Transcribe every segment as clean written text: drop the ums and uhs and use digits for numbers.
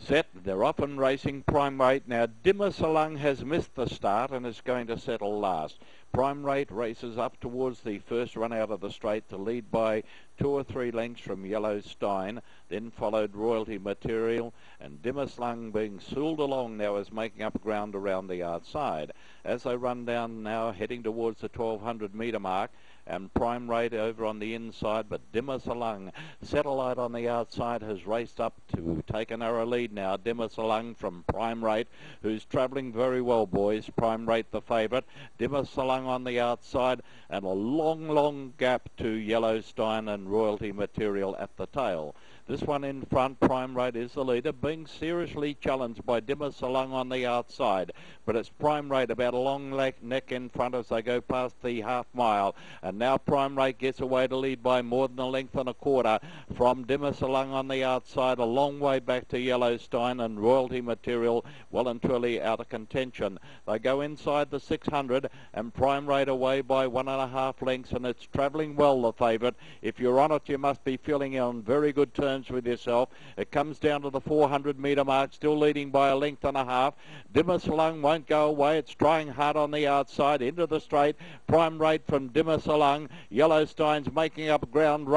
Set, they're off and racing. Prime Rate. Now Dimmer Salang has missed the start and is going to settle last. Prime Rate races up towards the first run out of the straight to lead by 2 or 3 lengths from Yellow Stein, then followed Royalty Material, and Dimmer Salang being sooled along now is making up ground around the outside. As they run down now, heading towards the 1200 metre mark, and Prime Rate over on the inside, but Dimmer Salang, Satellite on the outside, has raced up to take a narrow lead now. Dimmer Salang from Prime Rate, who's travelling very well, boys. Prime Rate the favourite. Dimmer Salang on the outside, and a long gap to Yellow Stein and Royalty Material at the tail. This one in front, Prime Rate is the leader, being seriously challenged by Dimmer Salang on the outside. But it's Prime Rate about a long neck in front as they go past the half mile. And now Prime Rate gets away to lead by more than a length and a quarter from Dimmer Salang on the outside, a long way back to Yellow Stein and Royalty Material well and truly out of contention. They go inside the 600 and Prime Rate away by 1.5 lengths, and it's travelling well, the favourite. If you're on it, you must be feeling on very good terms with yourself. It comes down to the 400 metre mark, still leading by a length and a half. Dimmer Salang won't go away. It's trying hard on the outside into the straight. Prime Rate from Dimmer Salang. Yellow Stein's making up ground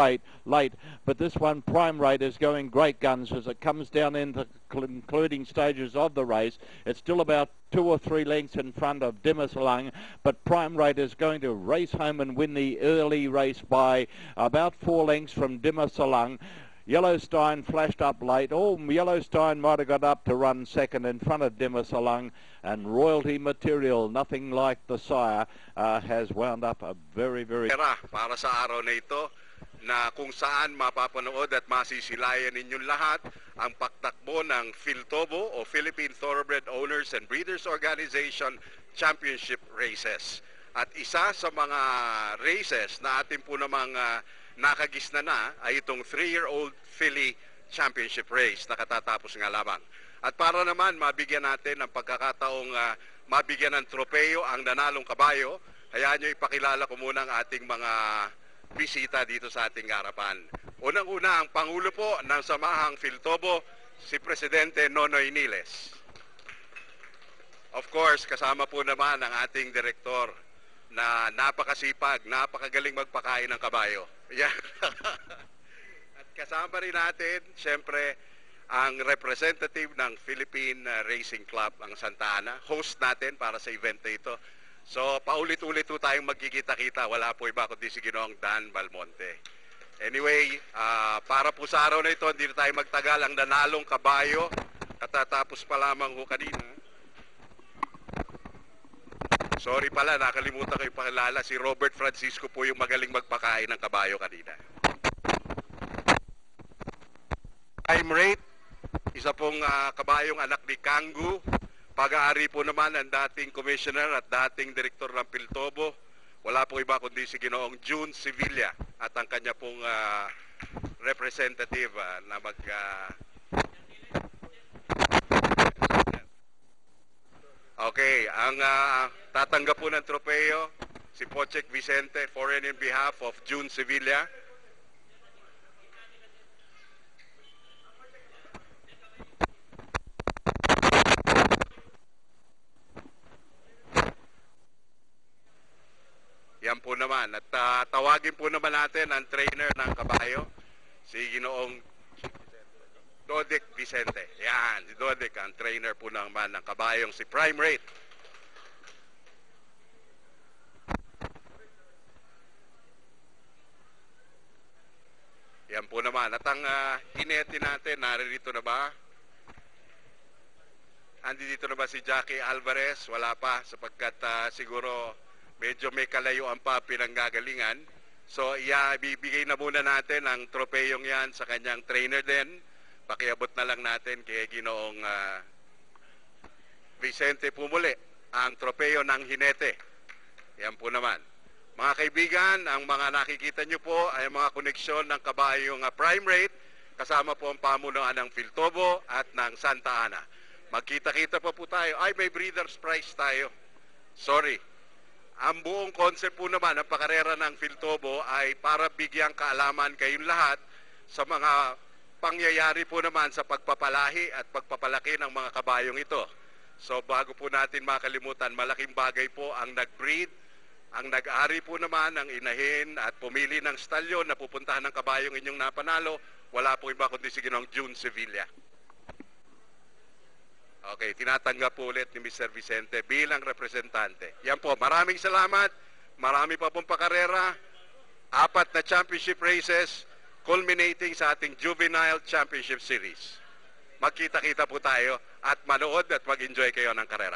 late, but this one, Prime Rate, is going great guns as it comes down into concluding stages of the race. It's still about 2 or 3 lengths in front of Dimmer Salang, but Prime Rate is going to race home and win the early race by about 4 lengths from Dimmer Salang. Yellow Stein flashed up late. Yellow Stein might have got up to run second in front of Dimmer Salang, and Royalty Material, nothing like the sire, has wound up a very para sa araw na ito, na kung saan mapapanood at masisilayan ninyong lahat ang pagtakbo ng Philtobo o Philippine Thoroughbred Owners and Breeders Organization Championship Races. At isa sa mga races na atin po namang nakagisna na ay itong 3-year-old filly championship race na katatapos nga lamang. At para naman mabigyan natin ng pagkakataong mabigyan ng tropeyo ang nanalong kabayo, hayaan nyo ipakilala ko muna ang ating mga bisita dito sa ating harapan. Unang-una ang Pangulo po ng Samahang Philtobo, si Presidente Nonoy Niles. Of course, kasama po naman ang ating direktor na napakasipag, napakagaling magpakain ng kabayo. Yeah. At kasama rin natin, siyempre, ang representative ng Philippine Racing Club, ang Santa Ana. Host natin para sa event na ito. So, paulit-ulit po tayong magkikita-kita. Wala po iba kundi si Ginoong Dan Balmonte. Anyway, para po sa araw na ito, hindi na tayo magtagal. Ang nanalong kabayo, katatapos pa lamang ho kanina. Sorry pala, nakalimutan ko ipakilala. Si Robert Francisco po yung magaling magpakain ng kabayo kanina. Prime Rate, isa pong kabayong anak ni Kanggu. Pag-aari po naman ang dating commissioner at dating direktor ng Philtobo. Wala po iba kundi si Ginoong June Sevilla at ang kanya pong representative na Okay, ang tatanggap po ng tropeyo, si Pochek Vicente, foreign in behalf of June Sevilla. Yan po naman. At tawagin po naman natin ang trainer ng kabayo, si Ginoong Dodek Vicente. Yan, si Dodek, ang trainer po naman ng kabayong si Prime Rate. Yan po naman. At ang hinete natin, naririto na ba? Andi dito na ba si Jackie Alvarez? Wala pa, sapagkat siguro medyo may kalayuan pa pinanggagalingan. So, ibibigay na muna natin ang tropeyong yan sa kanyang trainer din. Pakiabot na lang natin kay Ginoong Vicente Pumuli ang tropeyo ng hinete. Yan po naman. Mga kaibigan, ang mga nakikita nyo po ay mga koneksyon ng kabayong Prime Rate, kasama po ang pamunuan ng Philtobo at ng Santa Ana. Magkita-kita pa po tayo. Ay, may breeder's prize tayo. Sorry. Ang buong concept po naman ng pakarera ng Philtobo ay para bigyang kaalaman kayong lahat sa mga pangyayari po naman sa pagpapalahi at pagpapalaki ng mga kabayong ito. So bago po natin makalimutan, malaking bagay po ang nag-breed, ang nag-ari po naman ng inahin at pumili ng stalyon na pupuntahan ng kabayong inyong napanalo. Wala po iba kundi si Ginoong June Sevilla. Okay, tinatanggap po ulit ni Mr. Vicente bilang representante. Yan po, maraming salamat. Marami pa pong pakarera. 4 na championship races culminating sa ating Juvenile Championship Series. Magkita-kita po tayo at manood at mag-enjoy kayo ng karera.